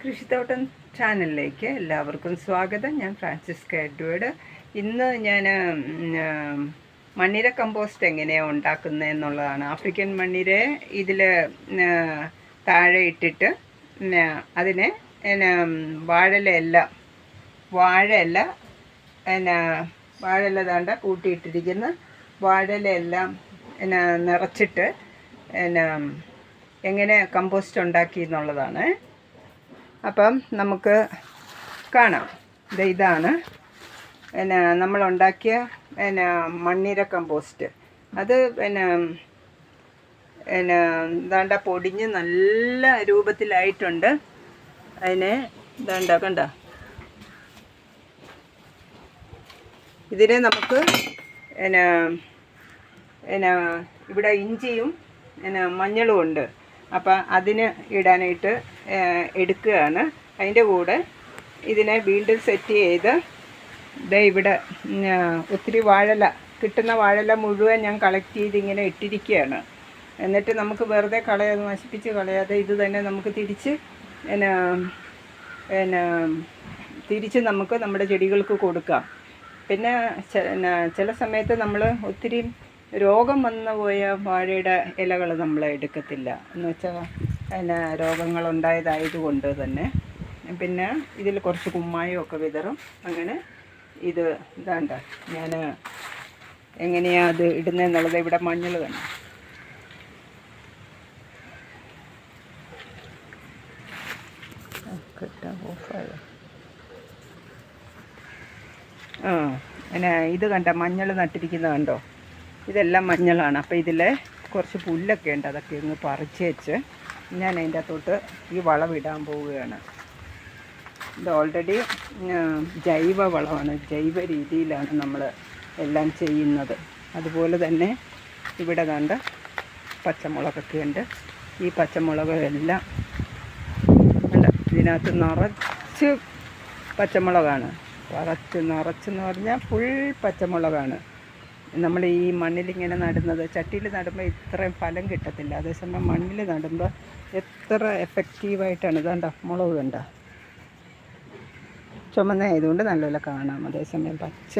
കൃഷിത്തോട്ടം ചാനലിലേക്ക് എല്ലാവർക്കും സ്വാഗതം. ഞാൻ ഫ്രാൻസിസ്ക എഡ്വേർഡ്. ഇന്ന് ഞാൻ മണ്ണിര കമ്പോസ്റ്റ് എങ്ങനെയാണ് ഉണ്ടാക്കുന്നത് എന്നുള്ളതാണ്. ആഫ്രിക്കൻ മണ്ണിര ഇതിൽ താഴെ ഇട്ടിട്ട് അതിനെ വാഴയില താണ്ട കൂട്ടിയിട്ടിരിക്കുന്ന വാഴയിലെല്ലാം നിറച്ചിട്ട് എങ്ങനെ കമ്പോസ്റ്റ് ഉണ്ടാക്കി എന്നുള്ളതാണ്. അപ്പം നമുക്ക് കാണാം. ഇതാണ് നമ്മളുണ്ടാക്കിയ മണ്ണിര കമ്പോസ്റ്റ്. അത് ദാണ്ട പൊടിഞ്ഞ് നല്ല രൂപത്തിലായിട്ടുണ്ട്. അതിനെ കണ്ട ഇതിനെ നമുക്ക് ഇവിടെ ഇഞ്ചിയും മഞ്ഞളും ഉണ്ട്. അപ്പം അതിന് ഇടാനായിട്ട് എടുക്കുകയാണ്. അതിൻ്റെ കൂടെ ഇതിനെ വീണ്ടും സെറ്റ് ചെയ്ത് ഇവിടെ ഒത്തിരി കിട്ടുന്ന വാഴല മുഴുവൻ ഞാൻ കളക്ട് ചെയ്ത് ഇങ്ങനെ ഇട്ടിരിക്കുകയാണ്. എന്നിട്ട് നമുക്ക് വെറുതെ നശിപ്പിച്ച് കളയാതെ ഇത് തന്നെ നമുക്ക് തിരിച്ച് നമുക്ക് നമ്മുടെ ചെടികൾക്ക് കൊടുക്കാം. പിന്നെ ചില സമയത്ത് നമ്മൾ ഒത്തിരി രോഗം വന്നു പോയ വാഴയുടെ ഇലകൾ നമ്മൾ എടുക്കത്തില്ല. എന്ന് വെച്ചാൽ രോഗങ്ങളുണ്ടായതായതുകൊണ്ട് തന്നെ. പിന്നെ ഇതിൽ കുറച്ച് കുമ്മായമൊക്കെ വിതറും. അങ്ങനെ ഇതാണ്ട ഞാൻ എങ്ങനെയാണ് അത് ഇടുന്നതെന്നുള്ളത്. ഇവിടെ മഞ്ഞൾ തന്നെ ഇത് കണ്ട മഞ്ഞൾ നട്ടിരിക്കുന്നത് കണ്ടോ? ഇതെല്ലാം മഞ്ഞളാണ്. അപ്പോൾ ഇതിൽ കുറച്ച് പുല്ലൊക്കെ ഉണ്ട്. അതൊക്കെ ഒന്ന് പറിച്ച് വെച്ച് ഞാൻ അതിൻ്റെ അകത്തോട്ട് ഈ വളമിടാൻ പോവുകയാണ്. ഇത് ഓൾറെഡി ജൈവ വളമാണ്. ജൈവ രീതിയിലാണ് നമ്മൾ എല്ലാം ചെയ്യുന്നത്. അതുപോലെ തന്നെ ഇവിടെ കണ്ട പച്ചമുളകൊക്കെ ഉണ്ട്. ഈ പച്ചമുളകെല്ലാം ഇതിനകത്ത് നിറച്ച് പച്ചമുളകാണ്. നിറച്ചെന്ന് പറഞ്ഞാൽ ഫുൾ പച്ചമുളകാണ്. നമ്മൾ ഈ മണ്ണിലിങ്ങനെ നടുന്നത്, ചട്ടിയിൽ നടുമ്പോൾ ഇത്രയും ഫലം കിട്ടത്തില്ല. അതേസമയം മണ്ണിൽ നടുമ്പോൾ എത്ര എഫക്റ്റീവായിട്ടാണ്. ഇതാണ്ട മുളക് കണ്ട ചുമന്നതായതുകൊണ്ട് നല്ലപോലെ കാണാം. അതേസമയം പച്ച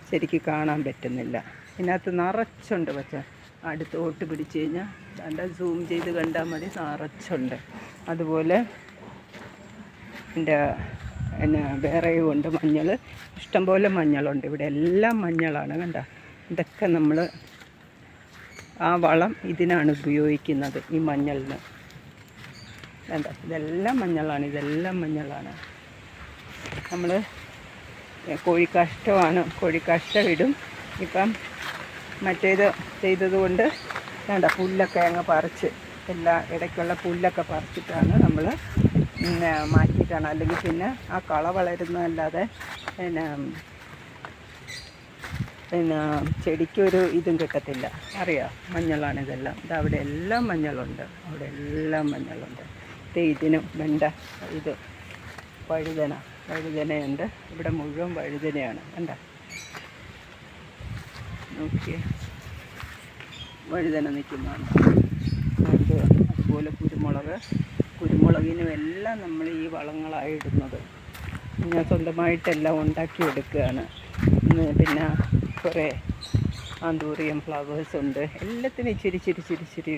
ശരിക്ക് കാണാൻ പറ്റുന്നില്ല. ഇതിനകത്ത് നിറച്ചുണ്ട് പച്ച. അടുത്തോട്ട് പിടിച്ച് കഴിഞ്ഞാൽ ദാണ്ട സൂം ചെയ്ത് കണ്ടാൽ മതി, നിറച്ചുണ്ട്. അതുപോലെ വേറെയും ഉണ്ട് മഞ്ഞൾ. ഇഷ്ടംപോലെ മഞ്ഞളുണ്ട്. ഇവിടെ എല്ലാം മഞ്ഞളാണ്. കണ്ട ഇതൊക്കെ നമ്മൾ ആ വളം ഇതിനാണ് ഉപയോഗിക്കുന്നത്, ഈ മഞ്ഞളിന്. വേണ്ട ഇതെല്ലാം മഞ്ഞളാണ്. നമ്മൾ കോഴിക്കാഷ്ടം ഇടും. ഇപ്പം മറ്റേത് ചെയ്തതുകൊണ്ട് വേണ്ട പുല്ലൊക്കെ അങ്ങ് പറിച്ച് ഇടയ്ക്കുള്ള പുല്ലൊക്കെ പറിച്ചിട്ടാണ് നമ്മൾ മാറ്റിയിട്ടാണ്. അല്ലെങ്കിൽ പിന്നെ ആ കള വളരുന്നതല്ലാതെ ചെടിക്കൊരു ഇതും കിട്ടത്തില്ല. അറിയാം, മഞ്ഞളാണ് ഇതെല്ലാം. അവിടെ എല്ലാം മഞ്ഞളുണ്ട്. ഇതിനും വെണ്ട, ഇത് വഴുതനയുണ്ട്. ഇവിടെ മുഴുവൻ വഴുതനയാണ്. കണ്ട നോക്കിയേ, വഴുതന നിൽക്കുന്നതാണ്. അതുപോലെ കുരുമുളകിനും എല്ലാം നമ്മൾ ഈ വളങ്ങളായി ഇടുന്നത്. ഞാൻ സ്വന്തമായിട്ടെല്ലാം ഉണ്ടാക്കിയെടുക്കുകയാണ്. പിന്നെ കുറേ ആന്തൂറിയം ഫ്ലവേഴ്സ് ഉണ്ട്. എല്ലാത്തിനും ഇച്ചിരി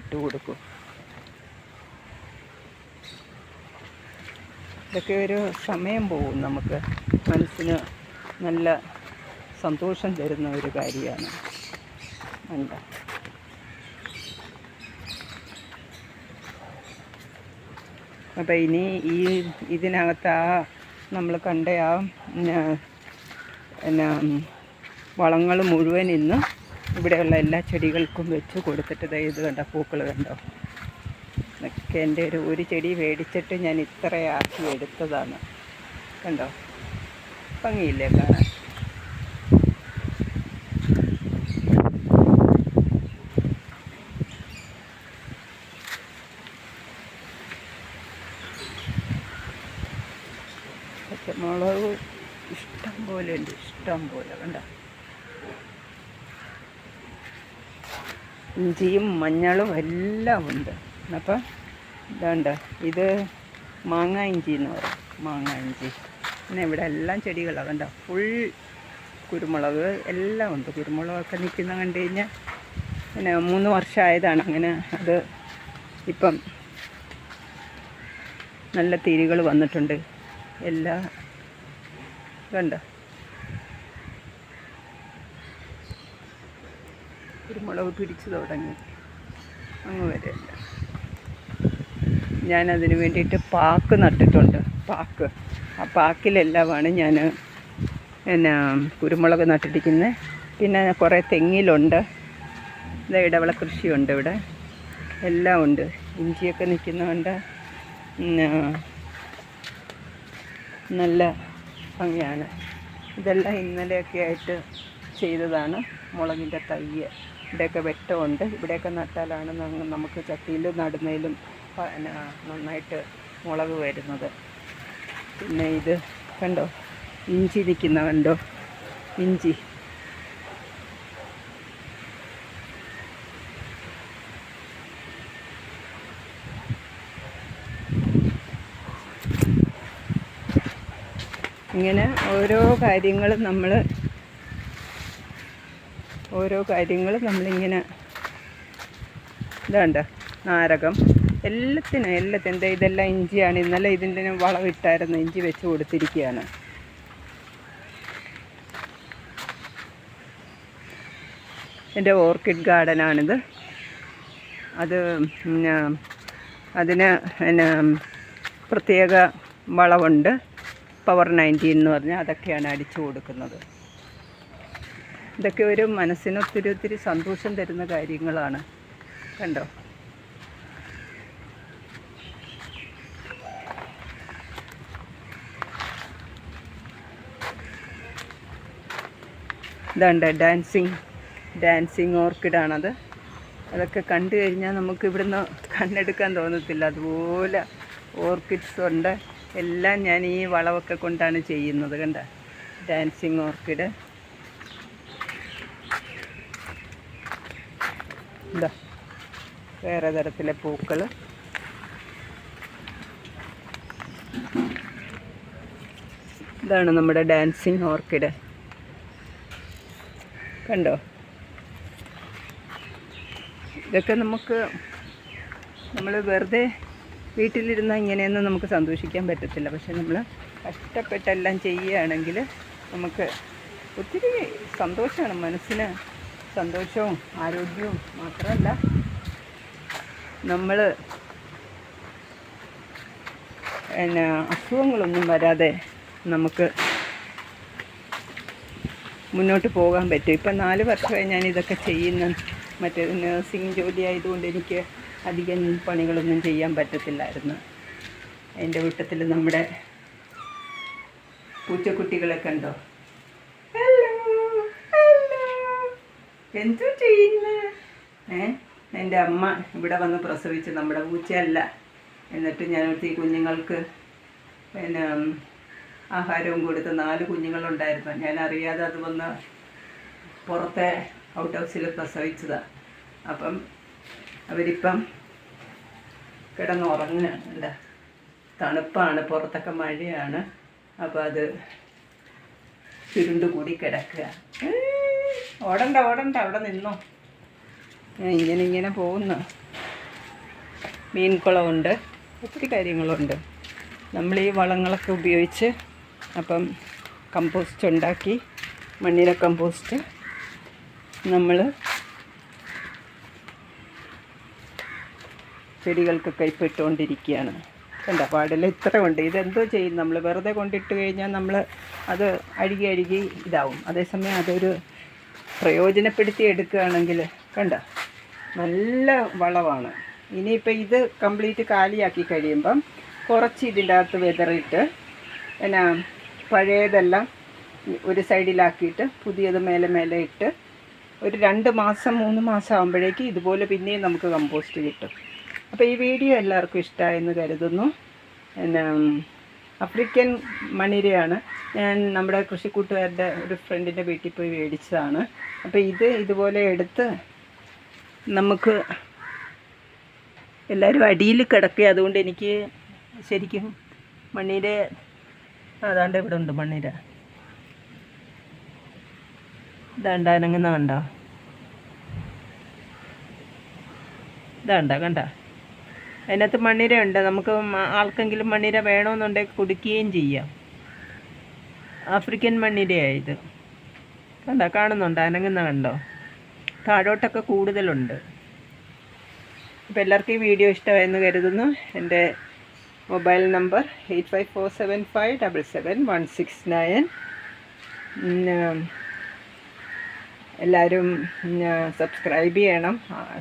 ഇട്ട് കൊടുക്കും. ഇതൊക്കെ ഒരു സമയം പോകും. നമുക്ക് മനസ്സിന് നല്ല സന്തോഷം തരുന്ന ഒരു കാര്യമാണ്. അല്ല അപ്പം ഇനി ഇതിനകത്ത് നമ്മൾ കണ്ട വളങ്ങൾ മുഴുവൻ ഇന്ന് ഇവിടെയുള്ള എല്ലാ ചെടികൾക്കും വെച്ച് കൊടുത്തിട്ട് ഇത് കണ്ട പൂക്കൾ കണ്ടോ? ഇതൊക്കെ എൻ്റെ ഒരു ചെടി മേടിച്ചിട്ട് ഞാൻ ഇത്രയാക്കി എടുത്തതാണ്. കണ്ടോ, ഭംഗിയില്ലേ കാണാൻ? പച്ചമുളക് ഇഷ്ടം പോലെ കണ്ട. ഇഞ്ചിയും മഞ്ഞളും എല്ലാം ഉണ്ട്. അപ്പം ഇതുണ്ട്, ഇത് മാങ്ങ ഇഞ്ചി എന്ന് പറയും, മാങ്ങ ഇഞ്ചി. പിന്നെ ഇവിടെ എല്ലാം ചെടികളാണ് കണ്ടോ, ഫുൾ കുരുമുളക് എല്ലാം ഉണ്ട്. കുരുമുളകൊക്കെ നിൽക്കുന്ന കണ്ടു കഴിഞ്ഞാൽ പിന്നെ 3 വർഷമായതാണ് അങ്ങനെ. അത് ഇപ്പം നല്ല തിരികൾ വന്നിട്ടുണ്ട് എല്ലാ കണ്ടോ. കുരുമുളക് പിടിച്ചു തുടങ്ങി അങ്ങ് വരെ. ഞാനതിന് വേണ്ടിയിട്ട് പാക്ക് നട്ടിട്ടുണ്ട്. ആ പാക്കിലെല്ലാമാണ് ഞാൻ പിന്നെ കുരുമുളക് നട്ടിരിക്കുന്നത്. പിന്നെ കുറേ തെങ്ങിലുണ്ട്, ഇടവിള കൃഷിയുണ്ട് ഇവിടെ, എല്ലാം ഉണ്ട്. ഇഞ്ചിയൊക്കെ നിൽക്കുന്നതുകൊണ്ട് നല്ല ഭംഗിയാണ്. ഇതെല്ലാം ഇന്നലെയൊക്കെ ആയിട്ട് ചെയ്തതാണ്. മുളകിൻ്റെ തൈ ഇവിടെയൊക്കെ വെട്ടമുണ്ട്. ഇവിടെയൊക്കെ നട്ടാലാണ് നമുക്ക് ചട്ടിയിൽ നടുന്നതിലും നന്നായിട്ട് മുളക് വരുന്നത്. പിന്നെ ഇത് കണ്ടോ, ഇഞ്ചി നിൽക്കുന്ന കണ്ടോ, ഇഞ്ചി. ഇങ്ങനെ ഓരോ കാര്യങ്ങളും നമ്മളിങ്ങനെ ഇതുണ്ട്. നാരകം എല്ലാത്തിനും എന്താ ഇതെല്ലാം ഇഞ്ചിയാണ്. ഇന്നലെ ഇതിൻ്റെ വളമിട്ടായിരുന്നു, ഇഞ്ചി വെച്ച് കൊടുത്തിരിക്കുകയാണ്. എൻ്റെ ഓർക്കിഡ് ഗാർഡനാണിത്. അതിന് പിന്നെ പ്രത്യേക വളമുണ്ട്, പവർ 19 എന്ന് പറഞ്ഞാൽ അതൊക്കെയാണ് അടിച്ചു കൊടുക്കുന്നത്. ഇതൊക്കെ ഒരു മനസ്സിന് ഒത്തിരി സന്തോഷം തരുന്ന കാര്യങ്ങളാണ്. കണ്ടോ, ഇതാണ്ട് ഡാൻസിങ് ഓർക്കിഡാണത്. അതൊക്കെ കണ്ടു കഴിഞ്ഞാൽ നമുക്ക് ഇവിടുന്ന് കണ്ണെടുക്കാൻ തോന്നത്തില്ല. അതുപോലെ ഓർക്കിഡ്സ് ഉണ്ട്. എല്ലാം ഞാൻ ഈ വളമൊക്കെ കൊണ്ടാണ് ചെയ്യുന്നത്. കണ്ട, ഡാൻസിങ് ഓർക്കിഡ് എന്താ വേറെ തരത്തിലെ പൂക്കൾ. ഇതാണ് നമ്മുടെ ഡാൻസിങ് ഓർക്കിഡ്. കണ്ടോ, ഇതൊക്കെ നമ്മൾ വെറുതെ വീട്ടിലിരുന്നാൽ ഇങ്ങനെയൊന്നും നമുക്ക് സന്തോഷിക്കാൻ പറ്റത്തില്ല. പക്ഷെ നമ്മൾ കഷ്ടപ്പെട്ടെല്ലാം ചെയ്യുകയാണെങ്കിൽ നമുക്ക് ഒത്തിരി സന്തോഷമാണ്. മനസ്സിന് സന്തോഷവും ആരോഗ്യവും മാത്രമല്ല, നമ്മൾ പിന്നെ അസുഖങ്ങളൊന്നും വരാതെ നമുക്ക് മുന്നോട്ട് പോകാൻ പറ്റും. ഇപ്പം 4 വർഷമായി ഞാനിതൊക്കെ ചെയ്യുന്ന. മറ്റേത് നഴ്സിംഗ് ജോലി ആയതുകൊണ്ട് എനിക്ക് അധികം പണികളൊന്നും ചെയ്യാൻ പറ്റത്തില്ലായിരുന്നു. എൻ്റെ വീട്ടത്തിൽ നമ്മുടെ പൂച്ചക്കുട്ടികളൊക്കെ ഉണ്ടോ. എന്തോ ചെയ്യുന്ന എൻ്റെ അമ്മ ഇവിടെ വന്ന് പ്രസവിച്ച്, നമ്മുടെ പൂച്ചയല്ല. എന്നിട്ട് ഞാനടുത്ത് ഈ കുഞ്ഞുങ്ങൾക്ക് പിന്നെ ആഹാരവും കൊടുത്ത് 4 കുഞ്ഞുങ്ങളുണ്ടായിരുന്നു. ഞാൻ അത് വന്ന് പുറത്തെ ഔട്ട് ഹൗസിൽ പ്രസവിച്ചതാണ്. അപ്പം അവരിപ്പം കിടന്നുറങ്ങുന്നുണ്ട്. തണുപ്പാണ്, പുറത്തൊക്കെ മഴയാണ്. അപ്പോൾ അത് ചുരുണ്ടുകൂടി കിടക്കുക. ഓടണ്ട അവിടെ നിന്നോ. ഇങ്ങനെ പോകുന്നു. മീൻകുളമുണ്ട്, ഒത്തിരി കാര്യങ്ങളുണ്ട്. നമ്മൾ ഈ വളങ്ങളൊക്കെ ഉപയോഗിച്ച് അപ്പം കമ്പോസ്റ്റ് ഉണ്ടാക്കി, മണ്ണിര കമ്പോസ്റ്റ് നമ്മൾ ചെടികൾക്കൊക്കെ ഇപ്പോൾ ഇട്ടുകൊണ്ടിരിക്കുകയാണ്. കണ്ട പാടില്ല, ഇത്ര ഉണ്ട്. ഇതെന്തോ ചെയ്യും, നമ്മൾ വെറുതെ കൊണ്ടിട്ട് കഴിഞ്ഞാൽ നമ്മൾ അത് അഴുകി ഇതാവും. അതേസമയം അതൊരു പ്രയോജനപ്പെടുത്തി എടുക്കുകയാണെങ്കിൽ കണ്ട നല്ല വളമാണ്. ഇനിയിപ്പോൾ ഇത് കംപ്ലീറ്റ് കാലിയാക്കി കഴിയുമ്പം കുറച്ച് ഇതിൻ്റെ അകത്ത് വിതറിയിട്ട് പിന്നെ പഴയതെല്ലാം ഒരു സൈഡിലാക്കിയിട്ട് പുതിയത് മേലെ ഇട്ട് ഒരു 2 മാസം 3 മാസം ആകുമ്പോഴേക്ക് ഇതുപോലെ പിന്നെയും നമുക്ക് കമ്പോസ്റ്റ് കിട്ടും. അപ്പോൾ ഈ വീഡിയോ എല്ലാവർക്കും ഇഷ്ടമായെന്ന് കരുതുന്നു. പിന്നെ ആഫ്രിക്കൻ മണിരയാണ്. ഞാൻ നമ്മുടെ കൃഷിക്കൂട്ടുകാരുടെ ഒരു ഫ്രണ്ടിൻ്റെ വീട്ടിൽ പോയി മേടിച്ചതാണ്. അപ്പോൾ ഇതുപോലെ എടുത്ത് നമുക്ക് എല്ലാവരും അടിയിൽ കിടക്കുക. അതുകൊണ്ട് എനിക്ക് ശരിക്കും മണ്ണീര അതാണ്ട് ഇവിടെ ഉണ്ട് മണ്ണീര. ഇതാണ്ട അനങ്ങുന്ന കണ്ടോ? ഇതാണ്ട കണ്ട, അതിനകത്ത് മണ്ണീര ഉണ്ട്. നമുക്ക് ആർക്കെങ്കിലും മണ്ണീര വേണമെന്നുണ്ടെങ്കിൽ കുടിക്കുകയും ചെയ്യാം. ആഫ്രിക്കൻ മണ്ണീരയായത് കണ്ട, കാണുന്നുണ്ടോ? അനങ്ങുന്ന കണ്ടോ? താഴോട്ടൊക്കെ കൂടുതലുണ്ട്. അപ്പോൾ എല്ലാവർക്കും ഈ വീഡിയോ ഇഷ്ടമായെന്ന് കരുതുന്നു. എൻ്റെ മൊബൈൽ നമ്പർ 8547577169. എല്ലാവരും സബ്സ്ക്രൈബ് ചെയ്യണം.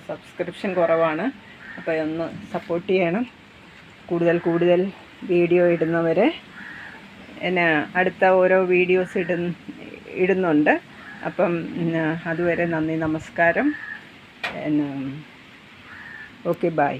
സബ്സ്ക്രിപ്ഷൻ കുറവാണ്, അപ്പോൾ ഒന്ന് സപ്പോർട്ട് ചെയ്യണം. കൂടുതൽ വീഡിയോ ഇടുന്നവരെ എന്നെ അടുത്ത ഓരോ വീഡിയോസ് ഇടുന്നുണ്ട്. അപ്പം അതുവരെ നന്ദി, നമസ്കാരം. Okay, by.